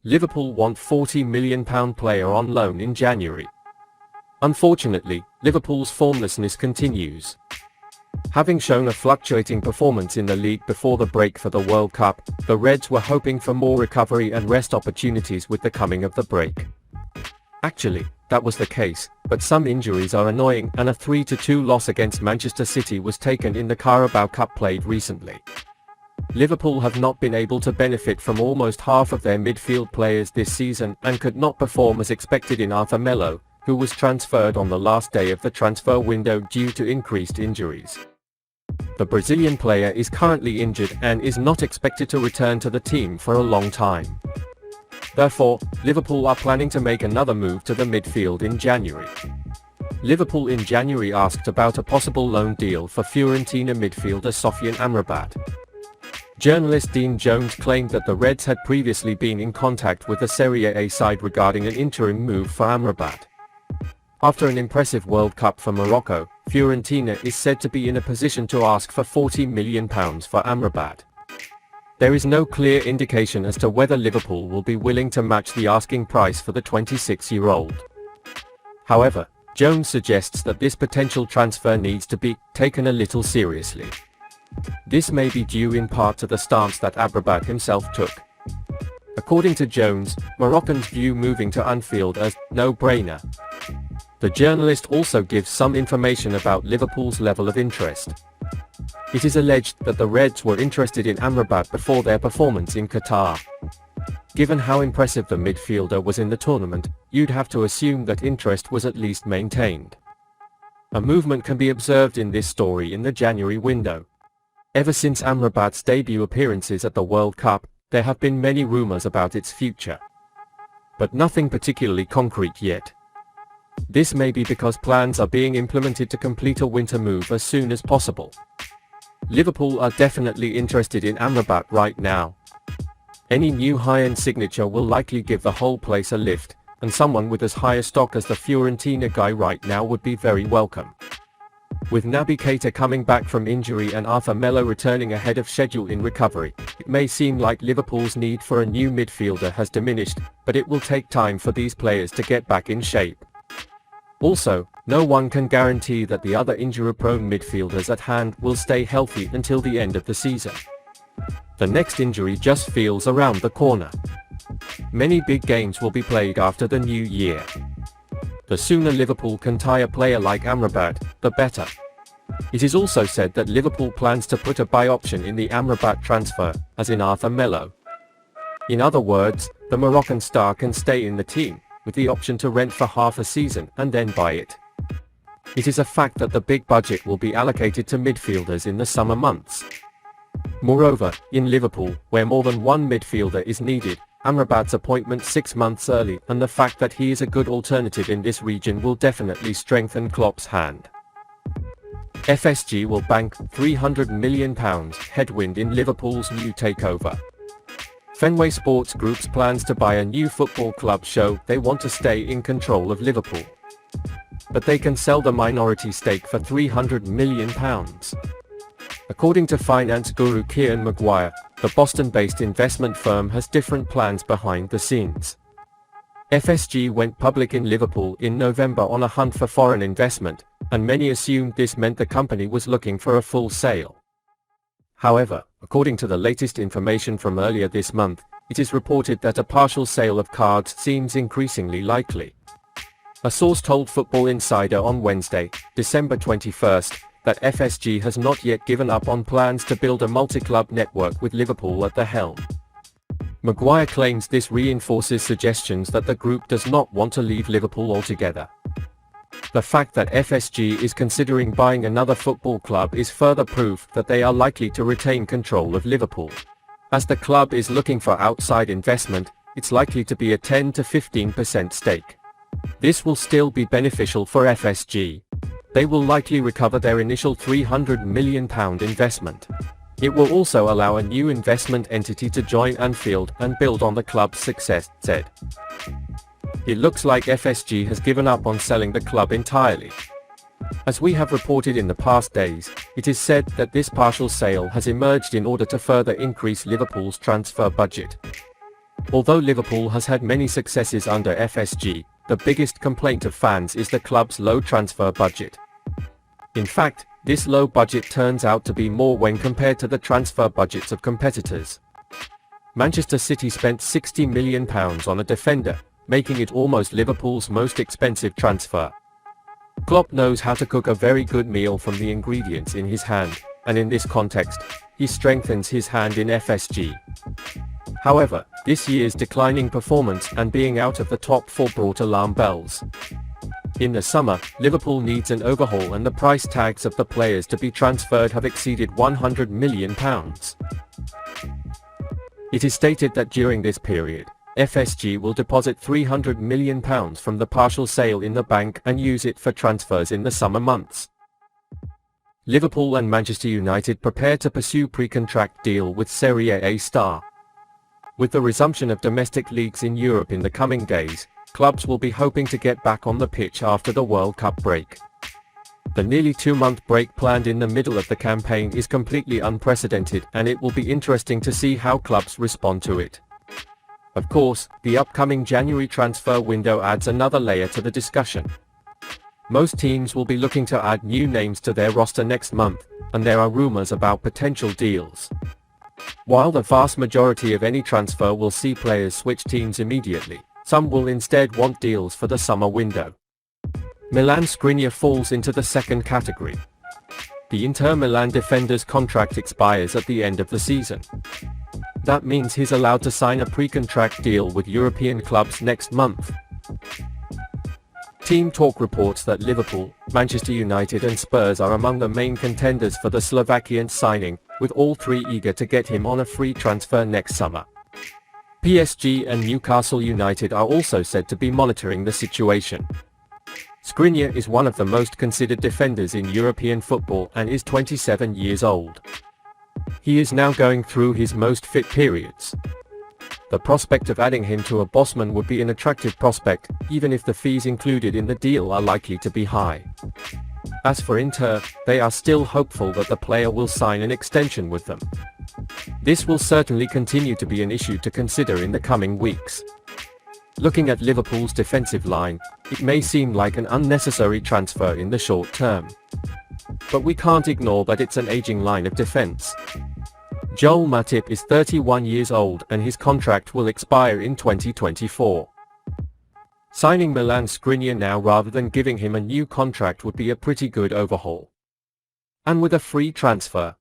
Liverpool want £40 million player on loan in January. Unfortunately, Liverpool's formlessness continues. Having shown a fluctuating performance in the league before the break for the World Cup, the Reds were hoping for more recovery and rest opportunities with the coming of the break. Actually, that was the case, but some injuries are annoying and a 3-2 loss against Manchester City was taken in the Carabao Cup played recently. Liverpool have not been able to benefit from almost half of their midfield players this season and could not perform as expected in Arthur Melo, who was transferred on the last day of the transfer window due to increased injuries. The Brazilian player is currently injured and is not expected to return to the team for a long time. Therefore, Liverpool are planning to make another move to the midfield in January. Liverpool in January asked about a possible loan deal for Fiorentina midfielder Sofyan Amrabat. Journalist Dean Jones claimed that the Reds had previously been in contact with the Serie A side regarding an interim move for Amrabat. After an impressive World Cup for Morocco, Fiorentina is said to be in a position to ask for £40 million for Amrabat. There is no clear indication as to whether Liverpool will be willing to match the asking price for the 26-year-old. However, Jones suggests that this potential transfer needs to be taken a little seriously. This may be due in part to the stance that Amrabat himself took. According to Jones, Moroccans view moving to Anfield as no-brainer. The journalist also gives some information about Liverpool's level of interest. It is alleged that the Reds were interested in Amrabat before their performance in Qatar. Given how impressive the midfielder was in the tournament, you'd have to assume that interest was at least maintained. A movement can be observed in this story in the January window. Ever since Amrabat's debut appearances at the World Cup, there have been many rumors about its future. But nothing particularly concrete yet. This may be because plans are being implemented to complete a winter move as soon as possible. Liverpool are definitely interested in Amrabat right now. Any new high-end signature will likely give the whole place a lift, and someone with as high a stock as the Fiorentina guy right now would be very welcome. With Naby Keita coming back from injury and Arthur Melo returning ahead of schedule in recovery, it may seem like Liverpool's need for a new midfielder has diminished, but it will take time for these players to get back in shape. Also, no one can guarantee that the other injury-prone midfielders at hand will stay healthy until the end of the season. The next injury just feels around the corner. Many big games will be played after the new year. The sooner Liverpool can tie a player like Amrabat, the better. It is also said that Liverpool plans to put a buy option in the Amrabat transfer, as in Arthur Melo. In other words, the Moroccan star can stay in the team, with the option to rent for half a season and then buy it. It is a fact that the big budget will be allocated to midfielders in the summer months. Moreover, in Liverpool, where more than one midfielder is needed, Amrabat's appointment 6 months early and the fact that he is a good alternative in this region will definitely strengthen Klopp's hand. FSG will bank £300 million headwind in Liverpool's new takeover. Fenway Sports Group's plans to buy a new football club show they want to stay in control of Liverpool. But they can sell the minority stake for £300 million. According to finance guru Kieran Maguire, the Boston-based investment firm has different plans behind the scenes. FSG went public in Liverpool in November on a hunt for foreign investment, and many assumed this meant the company was looking for a full sale. However, according to the latest information from earlier this month, it is reported that a partial sale of cards seems increasingly likely. A source told Football Insider on Wednesday, December 21st, that FSG has not yet given up on plans to build a multi-club network with Liverpool at the helm. Maguire claims this reinforces suggestions that the group does not want to leave Liverpool altogether. The fact that FSG is considering buying another football club is further proof that they are likely to retain control of Liverpool. As the club is looking for outside investment, it's likely to be a 10 to 15% stake. This will still be beneficial for FSG. They will likely recover their initial £300 million investment. It will also allow a new investment entity to join Anfield and build on the club's success, said. It looks like FSG has given up on selling the club entirely. As we have reported in the past days, it is said that this partial sale has emerged in order to further increase Liverpool's transfer budget. Although Liverpool has had many successes under FSG, the biggest complaint of fans is the club's low transfer budget. In fact, this low budget turns out to be more when compared to the transfer budgets of competitors. Manchester City spent £60 million on a defender, making it almost Liverpool's most expensive transfer. Klopp knows how to cook a very good meal from the ingredients in his hand, and in this context, he strengthens his hand in FSG. However, this year's declining performance and being out of the top four brought alarm bells. In the summer, Liverpool needs an overhaul and the price tags of the players to be transferred have exceeded £100 million. It is stated that during this period, FSG will deposit £300 million from the partial sale in the bank and use it for transfers in the summer months. Liverpool and Manchester United prepare to pursue pre-contract deal with Serie A star. With the resumption of domestic leagues in Europe in the coming days, clubs will be hoping to get back on the pitch after the World Cup break. The nearly 2-month break planned in the middle of the campaign is completely unprecedented, and it will be interesting to see how clubs respond to it. Of course, the upcoming January transfer window adds another layer to the discussion. Most teams will be looking to add new names to their roster next month, and there are rumors about potential deals. While the vast majority of any transfer will see players switch teams immediately, some will instead want deals for the summer window. Milan Skriniar falls into the second category. The Inter Milan defender's contract expires at the end of the season. That means he's allowed to sign a pre-contract deal with European clubs next month. Team Talk reports that Liverpool, Manchester United and Spurs are among the main contenders for the Slovakian signing, with all three eager to get him on a free transfer next summer. PSG and Newcastle United are also said to be monitoring the situation. Skriniar is one of the most considered defenders in European football and is 27 years old. He is now going through his most fit periods. The prospect of adding him to a Bosman would be an attractive prospect, even if the fees included in the deal are likely to be high. As for Inter, they are still hopeful that the player will sign an extension with them. This will certainly continue to be an issue to consider in the coming weeks. Looking at Liverpool's defensive line, it may seem like an unnecessary transfer in the short term. But we can't ignore that it's an aging line of defense. Joel Matip is 31 years old and his contract will expire in 2024. Signing Milan Skriniar now rather than giving him a new contract would be a pretty good overhaul. And with a free transfer,